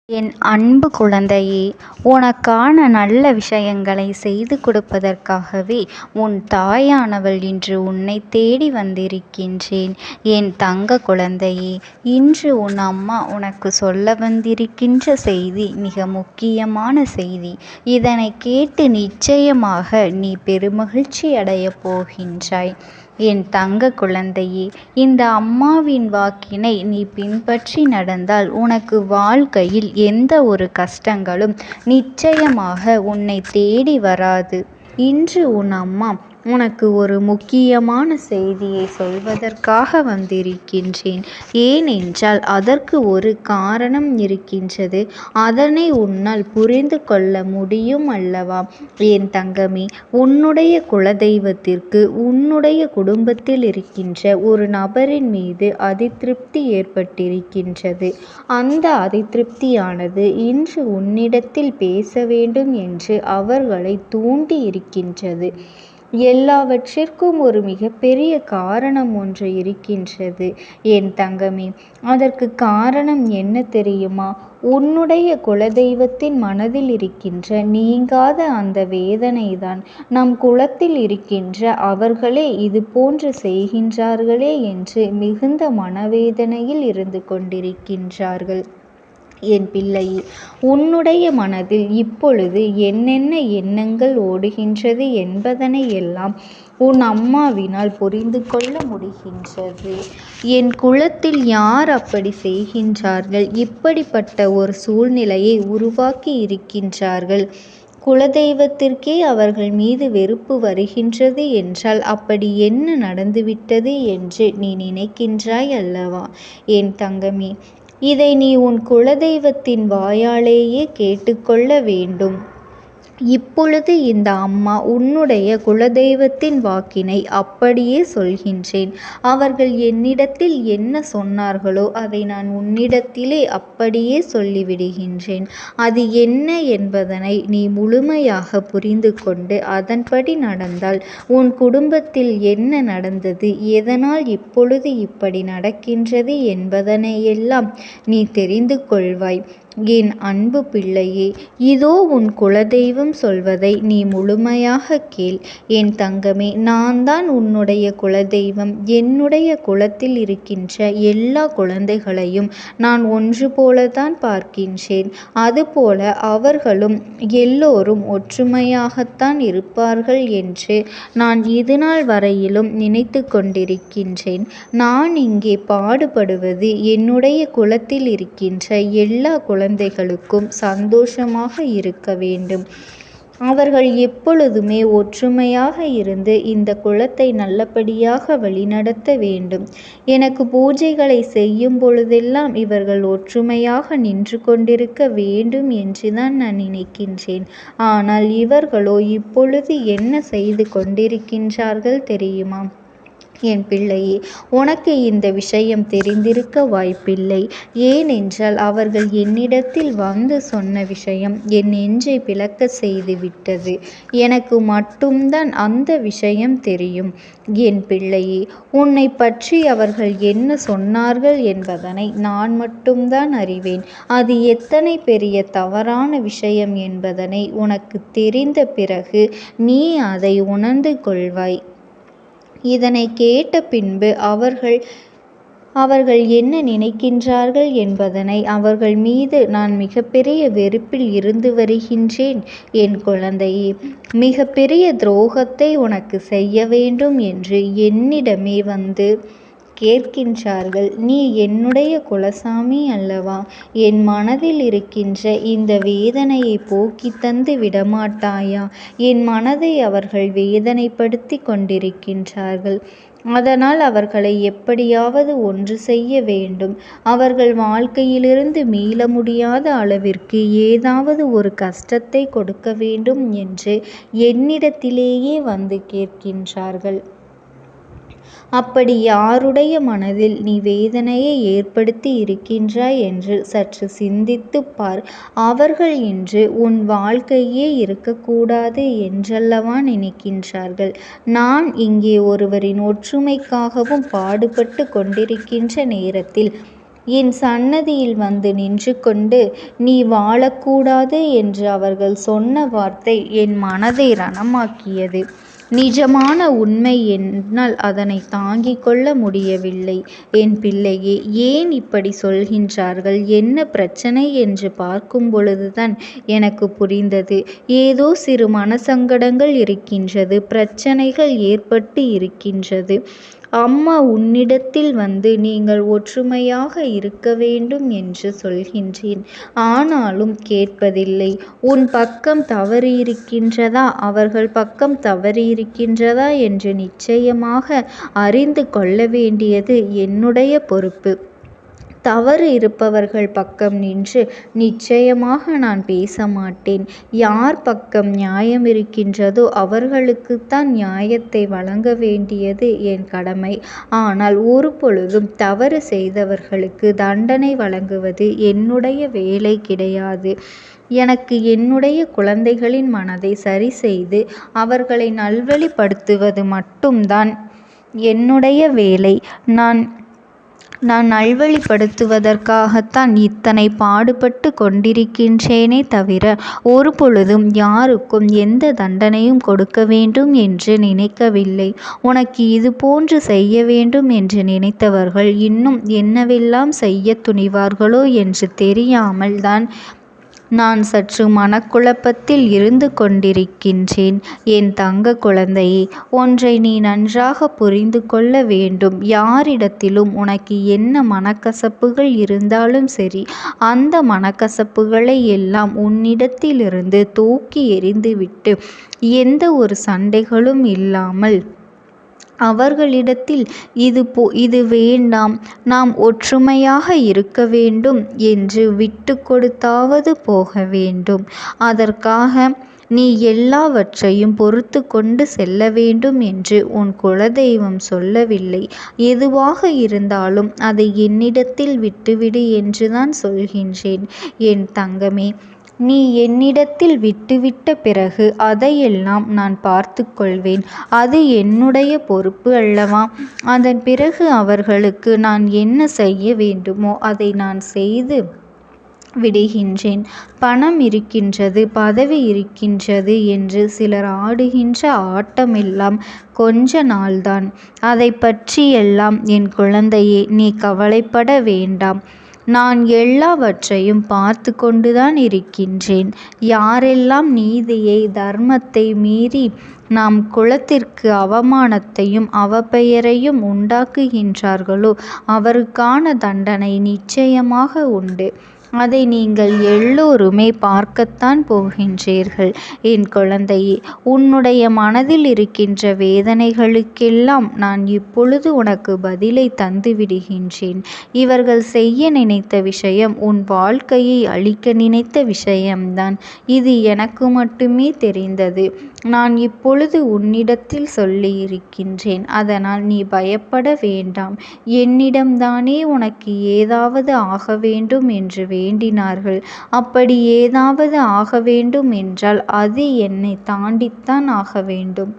என் அன்பு குழந்தையே, உனக்கான நல்ல விஷயங்களை செய்து கொடுப்பதற்காகவே உன் தாயானவள் இன்று உன்னை தேடி வந்திருக்கின்றேன். என் தங்க குழந்தையே, இன்று உன் அம்மா உனக்கு சொல்ல வந்திருக்கின்ற செய்தி மிக முக்கியமான செய்தி. இதனை கேட்டு நிச்சயமாக நீ பெருமகிழ்ச்சி அடையப் போகின்றாய். என் தங்க குழந்தையே, இந்த அம்மாவின் வாக்கினை நீ பின்பற்றி நடந்தால் உனக்கு வாழ்க்கையில் எந்த ஒரு கஷ்டங்களும் நிச்சயமாக உன்னை தேடி வராது. இன்று உன் அம்மா உனக்கு ஒரு முக்கியமான செய்தியை சொல்வதற்காக வந்திருக்கின்றேன். ஏனென்றால் அதற்கு ஒரு காரணம் இருக்கின்றது. அதனை உன்னால் புரிந்து கொள்ள முடியும் அல்லவா? என் தங்கமே, உன்னுடைய குலதெய்வத்திற்கு உன்னுடைய குடும்பத்தில் இருக்கின்ற ஒரு நபரின் மீது அதிருப்தி ஏற்பட்டிருக்கின்றது. அந்த அதிருப்தியானது இன்று உன்னிடத்தில் பேச வேண்டும் என்று அவர்களை தூண்டி இருக்கின்றது. எல்லாவற்றிற்கும் ஒரு மிகப்பெரிய காரணம் ஒன்று இருக்கின்றது என் தங்கமே. அதற்கு காரணம் என்ன தெரியுமா? உன்னுடைய குலதெய்வத்தின் மனதில் இருக்கின்ற நீங்காத அந்த வேதனைதான். நம் குலத்தில் இருக்கின்ற அவர்களே இது போன்று செய்கின்றார்களே என்று மிகுந்த மனவேதனையில் இருந்து கொண்டிருக்கின்றார்கள். என் பிள்ளையே, உன்னுடைய மனதில் இப்பொழுது என்னென்ன எண்ணங்கள் ஓடுகின்றது என்பதனை எல்லாம் உன் அம்மாவினால் புரிந்து கொள்ள முடிகின்றது. என் குலத்தில் யார் அப்படி செய்கின்றார்கள்? இப்படிப்பட்ட ஒரு சூழ்நிலையை உருவாக்கி இருக்கின்றார்கள். குலதெய்வத்திற்கே அவர்கள் மீது வெறுப்பு வருகின்றது என்றால் அப்படி என்ன நடந்துவிட்டது என்று நீ நினைக்கின்றாய் அல்லவா? என் தங்கமே, இதை நீ உன் குலதெய்வத்தின் வாயாலேயே கேட்டுக்கொள்ள வேண்டும். இப்பொழுது இந்த அம்மா உன்னுடைய குலதெய்வத்தின் வாக்கினை அப்படியே சொல்கின்றேன். அவர்கள் என்னிடத்தில் என்ன சொன்னார்களோ அதை நான் உன்னிடத்திலே அப்படியே சொல்லிவிடுகின்றேன். அது என்ன என்பதனை நீ முழுமையாக புரிந்து கொண்டு அதன்படி நடந்தால் உன் குடும்பத்தில் என்ன நடந்தது, எதனால் இப்பொழுது இப்படி நடக்கின்றது என்பதனையெல்லாம் நீ தெரிந்து கொள்வாய். என் அன்பு பிள்ளையே, இதோ உன் குலதெய்வம் சொல்வதை நீ முழுமையாக கேள். என் தங்கமே, நான் தான் உன்னுடைய குலதெய்வம். என்னுடைய குலத்தில் இருக்கின்ற எல்லா குழந்தைகளையும் நான் ஒன்று போலதான் பார்க்கின்றேன். அதுபோல அவர்களும் எல்லோரும் ஒற்றுமையாகத்தான் இருப்பார்கள் என்று நான் இதுநாள் வரையிலும் நினைத்து கொண்டிருக்கின்றேன். நான் இங்கே பாடுபடுவது என்னுடைய குலத்தில் இருக்கின்ற எல்லா குழந்தைகளுக்கும் சந்தோஷமாக இருக்க வேண்டும். அவர்கள் எப்பொழுதுமே ஒற்றுமையாக இருந்து இந்த குலத்தை நல்லபடியாக வழிநடத்த வேண்டும். எனக்கு பூஜைகளை செய்யும் பொழுதெல்லாம் இவர்கள் ஒற்றுமையாக நின்று கொண்டிருக்க வேண்டும் என்றுதான் நான் நினைக்கின்றேன். ஆனால் இவர்களோ இப்பொழுது என்ன செய்து கொண்டிருக்கின்றார்கள் தெரியுமா? என் பிள்ளையே, உனக்கு இந்த விஷயம் தெரிந்திருக்க வாய்ப்பில்லை. ஏனென்றால் அவர்கள் என்னிடத்தில் வந்து சொன்ன விஷயம் என் நெஞ்சை பிளக்க செய்து விட்டது. எனக்கு மட்டும்தான் அந்த விஷயம் தெரியும். என் பிள்ளையே, உன்னை பற்றி அவர்கள் என்ன சொன்னார்கள் என்பதனை நான் மட்டும்தான் அறிவேன். அது எத்தனை பெரிய தவறான விஷயம் என்பதனை உனக்கு தெரிந்த பிறகு நீ அதை உணர்ந்து கொள்வாய். இதனை கேட்ட பின்பு அவர்கள் என்ன நினைக்கின்றார்கள் என்பதனை அவர்கள் மீது நான் மிகப்பெரிய வெறுப்பில் இருந்து வருகின்றேன். என் குழந்தையே, மிகப்பெரிய துரோகத்தை உனக்கு செய்ய வேண்டும் என்று என்னிடமே வந்து கேட்கின்றார்கள். நீ என்னுடைய குலசாமி அல்லவா? என் மனதில் இருக்கின்ற இந்த வேதனையை போக்கி தந்து விடமாட்டாயா? என் மனதை அவர்கள் வேதனைப்படுத்தி கொண்டிருக்கின்றார்கள். அதனால் அவர்களை எப்படியாவது ஒன்று செய்ய வேண்டும். அவர்கள் வாழ்க்கையிலிருந்து மீள முடியாத அளவிற்கு ஏதாவது ஒரு கஷ்டத்தை கொடுக்க வேண்டும் என்று என்னிடத்திலேயே வந்து கேட்கின்றார்கள். அப்படி யாருடைய மனதில் நீ வேதனையை ஏற்படுத்தி இருக்கின்றாய் என்று சற்று சிந்தித்து பார். அவர்கள் இன்று உன் வாழ்க்கையே இருக்கக்கூடாது என்றல்லவா நினைக்கின்றார்கள். நான் இங்கே ஒருவரின் ஒற்றுமைக்காகவும் பாடுபட்டு கொண்டிருக்கின்ற நேரத்தில் என் சன்னதியில் வந்து நின்று கொண்டு நீ வாழக்கூடாது என்று அவர்கள் சொன்ன வார்த்தை என் மனதை ரணமாக்கியது. நிஜமான உண்மை. என்னால் அதனை தாங்கிக் கொள்ள முடியவில்லை. என் பிள்ளையே, ஏன் இப்படி சொல்கின்றார்கள், என்ன பிரச்சனை என்று பார்க்கும் பொழுதுதான் எனக்கு புரிந்தது. ஏதோ சிறு மனசங்கடங்கள் இருக்கின்றது, பிரச்சனைகள் ஏற்பட்டு இருக்கின்றது. அம்மா உன்னிடத்தில் வந்து நீங்கள் ஒற்றுமையாக இருக்க வேண்டும் என்று சொல்கின்றேன். ஆனாலும் கேட்பதில்லை. உன் பக்கம் தவறு இருக்கின்றதா, அவர்கள் பக்கம் தவறு இருக்கின்றதா என்று நிச்சயமாக அறிந்து கொள்ள வேண்டியது என்னுடைய பொறுப்பு. தவறு இருப்பவர்கள் பக்கம் நின்று நிச்சயமாக நான் பேச மாட்டேன். யார் பக்கம் நியாயம் இருக்கின்றதோ அவர்களுக்குத்தான் நியாயத்தை வழங்க வேண்டியது என் கடமை. ஆனால் ஒரு பொழுதும் தவறு செய்தவர்களுக்கு தண்டனை வழங்குவது என்னுடைய வேலை கிடையாது. எனக்கு என்னுடைய குழந்தைகளின் மனதை சரி செய்து அவர்களை நல்வழிப்படுத்துவது மட்டும்தான் என்னுடைய வேலை. நான் நல்வழிப்படுத்துவதற்காகத்தான் இத்தனை பாடுபட்டு கொண்டிருக்கின்றேனே தவிர ஒரு பொழுதும் யாருக்கும் எந்த தண்டனையும் கொடுக்க வேண்டும் என்று நினைக்கவில்லை. உனக்கு இது போன்று செய்ய வேண்டும் என்று நினைத்தவர்கள் இன்னும் என்னவெல்லாம் செய்ய துணிவார்களோ என்று தெரியாமல் தான் நான் சற்று மனக்குழப்பத்தில் இருந்து கொண்டிருக்கின்றேன். என் தங்க குழந்தையே, ஒன்றை நீ நன்றாக புரிந்து கொள்ள வேண்டும். யாரிடத்திலும் உனக்கு என்ன மனக்கசப்புகள் இருந்தாலும் சரி, அந்த மனக்கசப்புகளை எல்லாம் உன்னிடத்திலிருந்து தூக்கி எறிந்துவிட்டு எந்த ஒரு சண்டைகளும் இல்லாமல் அவர்களிடத்தில் இது வேண்டாம், நாம் ஒற்றுமையாக இருக்க வேண்டும் என்று விட்டு கொடுத்தாவது போக வேண்டும். அதற்காக நீ எல்லாவற்றையும் பொறுத்து கொண்டு செல்ல வேண்டும் என்று உன் குலதெய்வம் சொல்லவில்லை. எதுவாக இருந்தாலும் அதை என்னிடத்தில் விட்டுவிடு என்றுதான் சொல்கின்றேன். என் தங்கமே, நீ என்னிடத்தில் விட்டுவிட்ட பிறகு அதையெல்லாம் நான் பார்த்து கொள்வேன். அது என்னுடைய பொறுப்பு அல்லவா? அதன் பிறகு அவர்களுக்கு நான் என்ன செய்ய வேண்டுமோ அதை நான் செய்து விடுகின்றேன். பணம் இருக்கின்றது, பதவி இருக்கின்றது என்று சிலர் ஆடுகின்ற ஆட்டமெல்லாம் கொஞ்ச நாள்தான். அதை பற்றியெல்லாம் என் குழந்தையே நீ கவலைப்பட வேண்டாம். நான் எல்லாவற்றையும் பார்த்து கொண்டுதான் இருக்கின்றேன். யாரெல்லாம் நீதியை தர்மத்தை மீறி நாம் குலத்திற்கு அவமானத்தையும் அவப்பெயரையும் உண்டாக்குகின்றார்களோ அவருக்கான தண்டனை நிச்சயமாக உண்டு. அதை நீங்கள் எல்லோருமே பார்க்கத்தான் போகின்றீர்கள். என் குழந்தையே, உன்னுடைய மனதில் இருக்கின்ற வேதனைகளுக்கெல்லாம் நான் இப்பொழுது உனக்கு பதிலை தந்து விடுகின்றேன். இவர்கள் செய்ய நினைத்த விஷயம் உன் வாழ்க்கையை அழிக்க நினைத்த விஷயம்தான். இது எனக்கு மட்டுமே தெரிந்தது. நான் இப்பொழுது உன்னிடத்தில் சொல்லி இருக்கின்றேன். அதனால் நீ பயப்பட வேண்டாம். என்னிடம்தானே உனக்கு ஏதாவது ஆக வேண்டும் என்று வேண்டினார்கள். அப்படி ஏதாவது ஆக வேண்டும் என்றால் அது என்னை தாண்டித்தான் ஆக வேண்டும்.